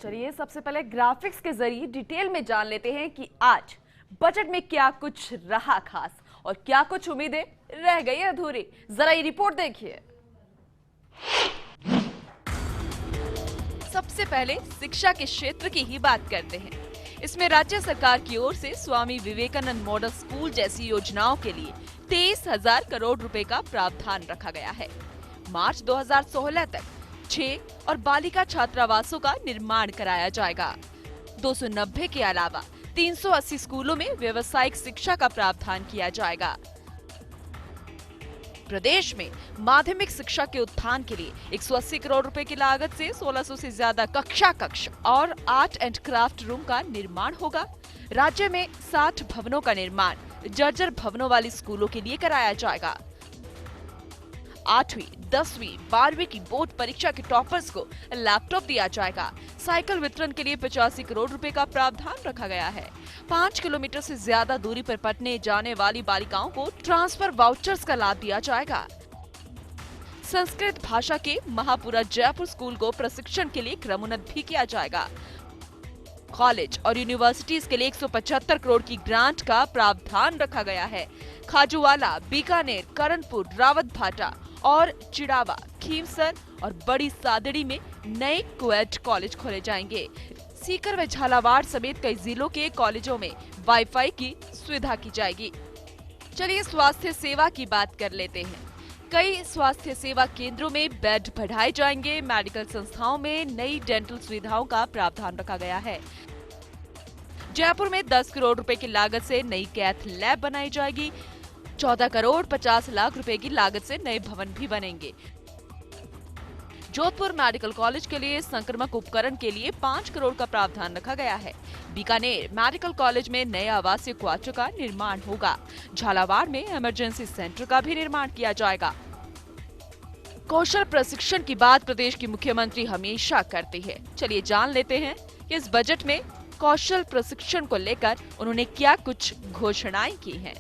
चलिए सबसे पहले ग्राफिक्स के जरिए डिटेल में जान लेते हैं कि आज बजट में क्या कुछ रहा खास और क्या कुछ उम्मीदें रह गई अधूरी। जरा ये रिपोर्ट देखिए। सबसे पहले शिक्षा के क्षेत्र की ही बात करते हैं। इसमें राज्य सरकार की ओर से स्वामी विवेकानंद मॉडल स्कूल जैसी योजनाओं के लिए 23,000 करोड़ रुपए का प्रावधान रखा गया है। मार्च 2016 तक 6 और बालिका छात्रावासों का निर्माण कराया जाएगा। 290 के अलावा 380 स्कूलों में व्यावसायिक शिक्षा का प्रावधान किया जाएगा। प्रदेश में माध्यमिक शिक्षा के उत्थान के लिए 180 करोड़ रुपए की लागत से 1600 से ज्यादा कक्षा कक्ष और आर्ट एंड क्राफ्ट रूम का निर्माण होगा। राज्य में 60 भवनों का निर्माण जर्जर भवनों वाली स्कूलों के लिए कराया जाएगा। 8वीं, 10वीं, 12वीं की बोर्ड परीक्षा के टॉपर्स को लैपटॉप दिया जाएगा। साइकिल वितरण के लिए 85 करोड़ रुपए का प्रावधान रखा गया है। 5 किलोमीटर से ज्यादा दूरी पर पढ़ने जाने वाली बालिकाओं को ट्रांसफर वाउचर्स का लाभ दिया जाएगा। संस्कृत भाषा के महापुरा जयपुर स्कूल को प्रशिक्षण के लिए क्रमोन्नत भी किया जाएगा। कॉलेज और यूनिवर्सिटीज के लिए 175 करोड़ की ग्रांट का प्रावधान रखा गया है। खाजूवाला, बीकानेर, करणपुर, रावत भाटा और चिड़ावा, खीमसर और बड़ी सादड़ी में नए कोएड कॉलेज खोले जाएंगे। सीकर व झालावाड़ समेत कई जिलों के कॉलेजों में वाईफाई की सुविधा की जाएगी। चलिए स्वास्थ्य सेवा की बात कर लेते हैं। कई स्वास्थ्य सेवा केंद्रों में बेड बढ़ाए जाएंगे। मेडिकल संस्थाओं में नई डेंटल सुविधाओं का प्रावधान रखा गया है। जयपुर में 10 करोड़ रुपए की लागत से नई कैथ लैब बनाई जाएगी। 14 करोड़ 50 लाख रुपए की लागत से नए भवन भी बनेंगे। जोधपुर मेडिकल कॉलेज के लिए संक्रामक उपकरण के लिए 5 करोड़ का प्रावधान रखा गया है। बीकानेर मेडिकल कॉलेज में नए आवासीय क्वार्टर का निर्माण होगा। झालावाड़ में इमरजेंसी सेंटर का भी निर्माण किया जाएगा। कौशल प्रशिक्षण की बात प्रदेश की मुख्यमंत्री हमेशा करते हैं। चलिए जान लेते हैं कि इस बजट में कौशल प्रशिक्षण को लेकर उन्होंने क्या कुछ घोषणाएं की हैं।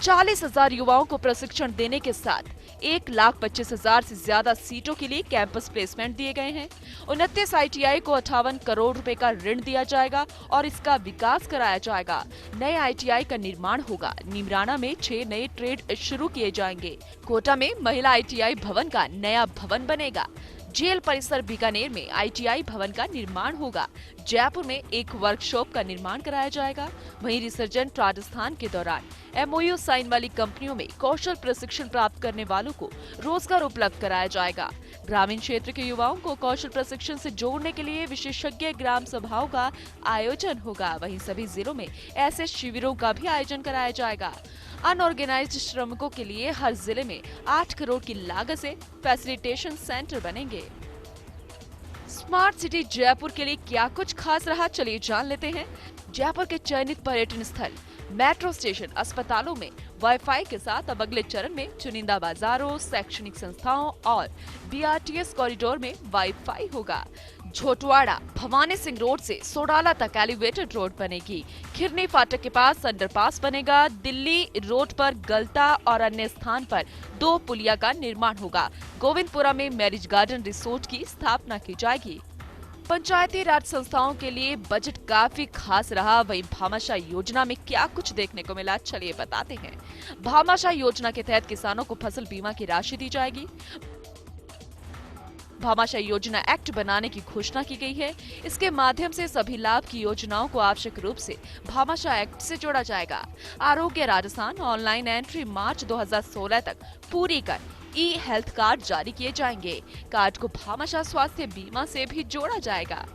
40,000 युवाओं को प्रशिक्षण देने के साथ 1,25,000 से ज्यादा सीटों के लिए कैंपस प्लेसमेंट दिए गए हैं। 29 ITI को 58 करोड़ रुपए का ऋण दिया जाएगा और इसका विकास कराया जाएगा। नए ITI का निर्माण होगा। नीमराना में 6 नए ट्रेड शुरू किए जाएंगे। कोटा में महिला ITI भवन का नया भवन बनेगा। जेल परिसर बीकानेर में ITI भवन का निर्माण होगा। जयपुर में एक वर्कशॉप का निर्माण कराया जाएगा। वहीं रिसर्जेंट राजस्थान के दौरान MOU साइन वाली कंपनियों में कौशल प्रशिक्षण प्राप्त करने वालों को रोजगार उपलब्ध कराया जाएगा। ग्रामीण क्षेत्र के युवाओं को कौशल प्रशिक्षण से जोड़ने के लिए विशेषज्ञ ग्राम सभाओं का आयोजन होगा। वहीं सभी जिलों में ऐसे शिविरों का भी आयोजन कराया जाएगा। अनऑर्गेनाइज्ड श्रमिकों के लिए हर जिले में 8 करोड़ की लागत से फैसिलिटेशन सेंटर बनेंगे। स्मार्ट सिटी जयपुर के लिए क्या कुछ खास रहा, चलिए जान लेते हैं। जयपुर के चयनित पर्यटन स्थल, मेट्रो स्टेशन, अस्पतालों में वाईफाई के साथ अब अगले चरण में चुनिंदा बाजारों, शैक्षणिक संस्थाओं और BRTS कॉरिडोर में वाईफाई होगा। झोटवाड़ा भवानी सिंह रोड से सोडाला तक एलिवेटेड रोड बनेगी। खिरनी फाटक के पास अंडरपास बनेगा। दिल्ली रोड पर गलता और अन्य स्थान पर 2 पुलिया का निर्माण होगा। गोविंदपुरा में मैरिज गार्डन रिसोर्ट की स्थापना की जाएगी। पंचायती राज संस्थाओं के लिए बजट काफी खास रहा। वहीं भामाशाह योजना में क्या कुछ देखने को मिला, चलिए बताते हैं। भामाशाह योजना के तहत किसानों को फसल बीमा की राशि दी जाएगी। भामाशाह योजना एक्ट बनाने की घोषणा की गई है। इसके माध्यम से सभी लाभ की योजनाओं को आवश्यक रूप से भामाशाह एक्ट से जोड़ा जाएगा। आरोग्य राजस्थान ऑनलाइन एंट्री मार्च 2016 तक पूरी कर ई-हेल्थ कार्ड जारी किए जाएंगे। कार्ड को भामाशाह स्वास्थ्य बीमा से भी जोड़ा जाएगा।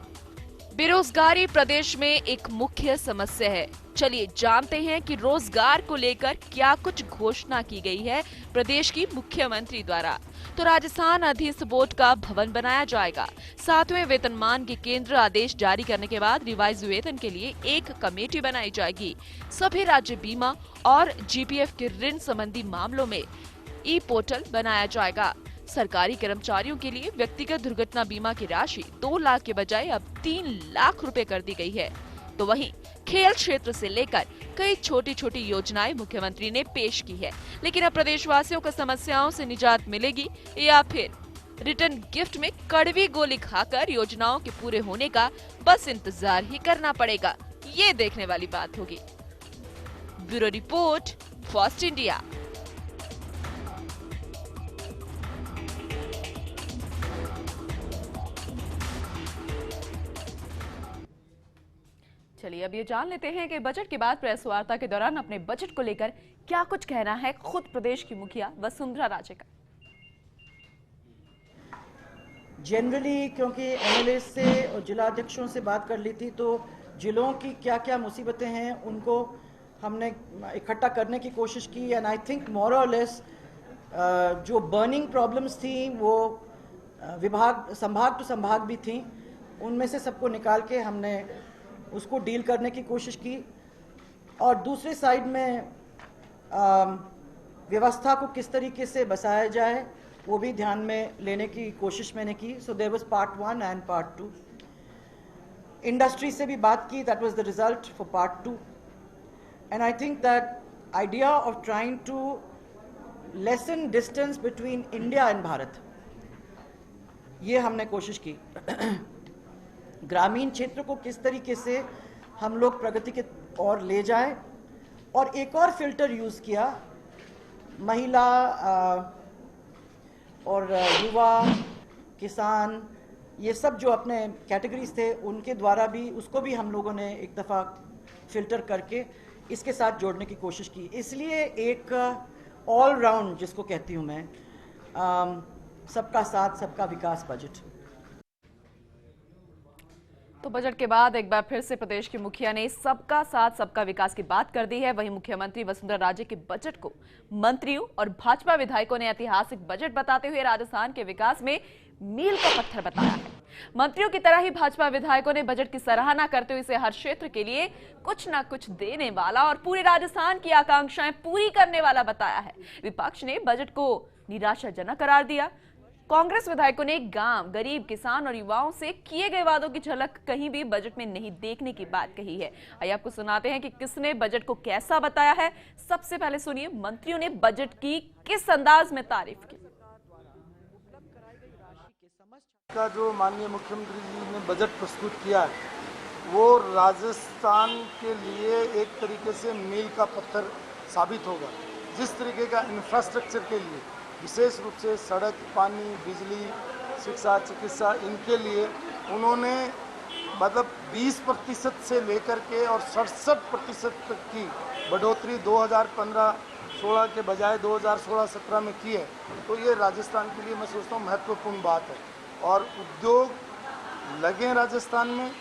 बेरोजगारी प्रदेश में एक मुख्य समस्या है। चलिए जानते हैं कि रोजगार को लेकर क्या कुछ घोषणा की गई है प्रदेश की मुख्यमंत्री द्वारा। तो राजस्थान अधीन बोर्ड का भवन बनाया जाएगा। 7वें वेतनमान के केंद्र आदेश जारी करने के बाद रिवाइज वेतन के लिए एक कमेटी बनाई जाएगी। सभी राज्य बीमा और GPF के ऋण संबंधी मामलों में ई-पोर्टल बनाया जाएगा। सरकारी कर्मचारियों के लिए व्यक्तिगत दुर्घटना बीमा की राशि 2 लाख के बजाय अब 3 लाख रुपए कर दी गई है। तो वहीं खेल क्षेत्र से लेकर कई छोटी छोटी योजनाएं मुख्यमंत्री ने पेश की है। लेकिन अब प्रदेशवासियों को समस्याओं से निजात मिलेगी या फिर रिटर्न गिफ्ट में कड़वी गोली खाकर योजनाओं के पूरे होने का बस इंतजार ही करना पड़ेगा। ये देखने वाली बात होगी। Bureau report, first India. चलिए अब ये जान लेते हैं कि बजट के बाद प्रेस वार्ता के दौरान अपने बजट को लेकर क्या कुछ कहना है खुद प्रदेश की मुखिया वसुंधरा राजे का। जनरली क्योंकि एमएलए से और जिला अध्यक्षों से बात कर ली थी, तो जिलों की क्या क्या मुसीबतें हैं उनको हमने इकट्ठा करने की कोशिश की। एंड आई थिंक मोर और लेस जो बर्निंग प्रॉब्लम्स थी वो संभाग टू संभाग भी थी, उनमें से सबको निकाल के हमने उसको डील करने की कोशिश की। और दूसरी साइड में व्यवस्था को किस तरीके से बसाया जाए वो भी ध्यान में लेने की कोशिश मैंने की। So there was part 1 and part 2। Industry से भी बात की, that was the result for part 2। And I think that idea of trying to lessen distance between India and Bharat, ये हमने कोशिश की। ग्रामीण क्षेत्र को किस तरीके से हम लोग प्रगति के ओर ले जाए। और एक और फिल्टर यूज़ किया, महिला और युवा, किसान, ये सब जो अपने कैटेगरीज थे उनके द्वारा भी, उसको भी हम लोगों ने एक दफ़ा फिल्टर करके इसके साथ जोड़ने की कोशिश की। इसलिए एक ऑल राउंड जिसको कहती हूँ मैं, सबका साथ सबका विकास बजट। तो बजट के बाद एक बार फिर से प्रदेश की मुखिया ने सबका साथ सबका विकास की बात कर दी है। वहीं मुख्यमंत्री वसुंधरा राजे के बजट को मंत्रियों और भाजपा विधायकों ने ऐतिहासिक बजट बताते हुए राजस्थान के विकास में मील का पत्थर बताया है। मंत्रियों की तरह ही भाजपा विधायकों ने बजट की सराहना करते हुए इसे हर क्षेत्र के लिए कुछ न कुछ देने वाला और पूरे राजस्थान की आकांक्षाएं पूरी करने वाला बताया है। विपक्ष ने बजट को निराशाजनक करार दिया। कांग्रेस विधायकों ने गांव, गरीब, किसान और युवाओं से किए गए वादों की झलक कहीं भी बजट में नहीं देखने की बात कही है। आइए आपको सुनाते हैं कि किसने बजट को कैसा बताया है। सबसे पहले सुनिए मंत्रियों ने बजट की किस अंदाज में तारीफ की। का जो माननीय मुख्यमंत्री जी ने बजट प्रस्तुत किया है वो राजस्थान के लिए एक तरीके से मील का पत्थर साबित होगा। जिस तरीके का इंफ्रास्ट्रक्चर के लिए, विशेष रूप से सड़क, पानी, बिजली, शिक्षा, चिकित्सा, इनके लिए उन्होंने मतलब 20% से लेकर के और 67% तक की बढ़ोतरी 2015-16 के बजाय 2016-17 में की है। तो ये राजस्थान के लिए मैं सोचता हूँ महत्वपूर्ण बात है। और उद्योग लगे राजस्थान में,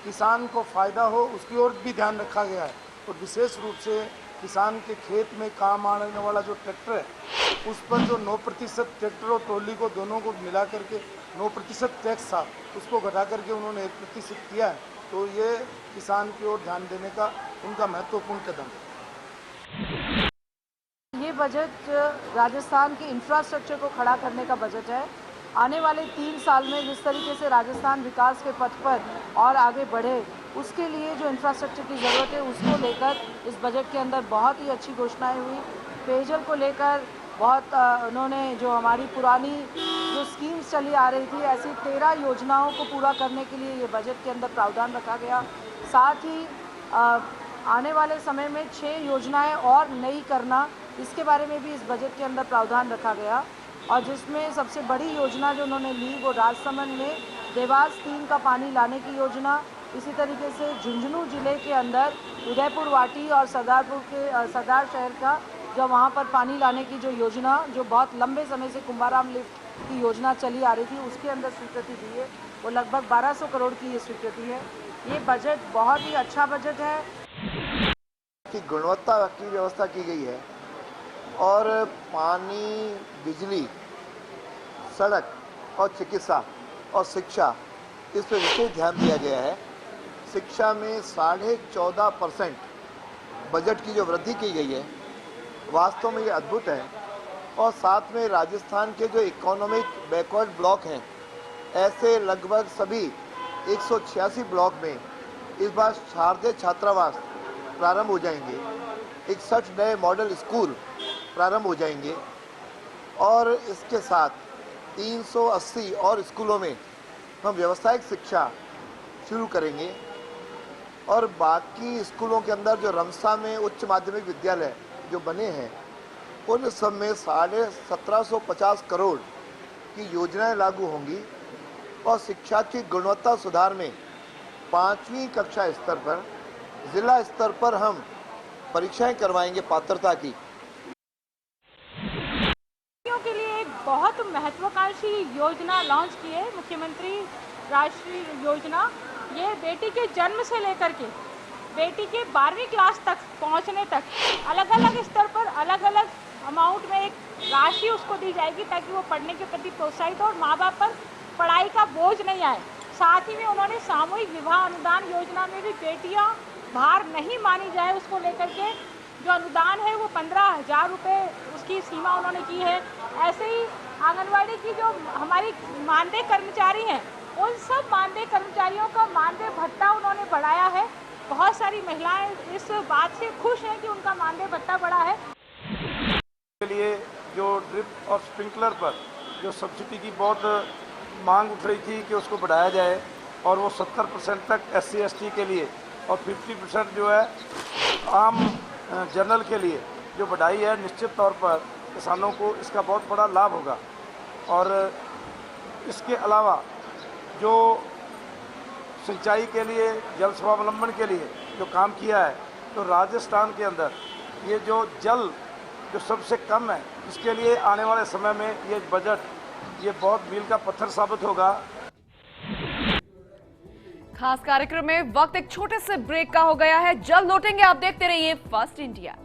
किसान को फ़ायदा हो उसकी ओर भी ध्यान रखा गया है। और विशेष रूप से किसान के खेत में काम आने वाला जो ट्रैक्टर है उस पर जो 9% ट्रैक्टर और ट्रॉली को दोनों को मिला करके 9% टैक्स था, उसको घटा करके उन्होंने 1% किया है। तो ये किसान की ओर ध्यान देने का उनका महत्वपूर्ण कदम है। ये बजट राजस्थान के इंफ्रास्ट्रक्चर को खड़ा करने का बजट है। आने वाले 3 साल में जिस तरीके से राजस्थान विकास के पथ पर और आगे बढ़े, उसके लिए जो इंफ्रास्ट्रक्चर की ज़रूरत है उसको लेकर इस बजट के अंदर बहुत ही अच्छी घोषणाएं हुई। पेयजल को लेकर बहुत उन्होंने जो हमारी पुरानी जो स्कीम्स चली आ रही थी, ऐसी 13 योजनाओं को पूरा करने के लिए ये बजट के अंदर प्रावधान रखा गया। साथ ही आने वाले समय में 6 योजनाएं और नई करना, इसके बारे में भी इस बजट के अंदर प्रावधान रखा गया। और जिसमें सबसे बड़ी योजना जो उन्होंने ली वो राजसमंद में देवास 3 का पानी लाने की योजना। इसी तरीके से झुंझुनू जिले के अंदर उदयपुर वाटी और सरदार शहर का जो वहाँ पर पानी लाने की जो योजना, जो बहुत लंबे समय से कुंभाराम लिफ्ट की योजना चली आ रही थी, उसके अंदर स्वीकृति दी है। वो लगभग 1200 करोड़ की ये स्वीकृति है। ये बजट बहुत ही अच्छा बजट है कि गुणवत्ता की व्यवस्था की गई है और पानी, बिजली, सड़क और चिकित्सा और शिक्षा, इस पर विशेष ध्यान दिया गया है। शिक्षा में 14.5% बजट की जो वृद्धि की गई है, वास्तव में ये अद्भुत है। और साथ में राजस्थान के जो इकोनॉमिक बैकवर्ड ब्लॉक हैं, ऐसे लगभग सभी 186 ब्लॉक में इस बार शारदीय छात्रावास प्रारंभ हो जाएंगे। 61 नए मॉडल स्कूल प्रारंभ हो जाएंगे और इसके साथ 380 और स्कूलों में हम व्यावसायिक शिक्षा शुरू करेंगे और बाकी स्कूलों के अंदर जो रमसा में उच्च माध्यमिक विद्यालय जो बने हैं उन सब में 1750 करोड़ की योजनाएं लागू होंगी और शिक्षा की गुणवत्ता सुधार में 5वीं कक्षा स्तर पर जिला स्तर पर हम परीक्षाएं करवाएंगे पात्रता की। के लिए एक बहुत महत्वाकांक्षी योजना लॉन्च की है मुख्यमंत्री राष्ट्रीय योजना। ये बेटी के जन्म से लेकर के बेटी के 12वीं क्लास तक पहुंचने तक अलग अलग स्तर पर अलग अलग अमाउंट में एक राशि उसको दी जाएगी ताकि वो पढ़ने के प्रति प्रोत्साहित हो और माँ बाप पर पढ़ाई का बोझ नहीं आए। साथ ही में उन्होंने सामूहिक विवाह अनुदान योजना में भी बेटियां भार नहीं मानी जाए उसको लेकर के जो अनुदान है वो 15,000 रुपये उसकी सीमा उन्होंने की है। ऐसे ही आंगनवाड़ी की जो हमारी मानदेय कर्मचारी हैं उन सब मानदेय कर्मचारियों का मानदेय भत्ता उन्होंने बढ़ाया है। बहुत सारी महिलाएं इस बात से खुश हैं कि उनका मानदेय भत्ता बढ़ा है। के लिए जो ड्रिप और स्प्रिंकलर पर जो सब्सिडी की बहुत मांग उठ रही थी कि उसको बढ़ाया जाए और वो 70% तक SC/ST के लिए और 50% जो है आम जनरल के लिए जो बढ़ाई है, निश्चित तौर पर किसानों को इसका बहुत बड़ा लाभ होगा। और इसके अलावा जो सिंचाई के लिए, जल स्वावलंबन के लिए जो काम किया है, तो राजस्थान के अंदर ये जो जल जो सबसे कम है, इसके लिए आने वाले समय में ये बजट ये बहुत मील का पत्थर साबित होगा। खास कार्यक्रम में वक्त एक छोटे से ब्रेक का हो गया है। जल्द लौटेंगे, आप देखते रहिए फर्स्ट इंडिया।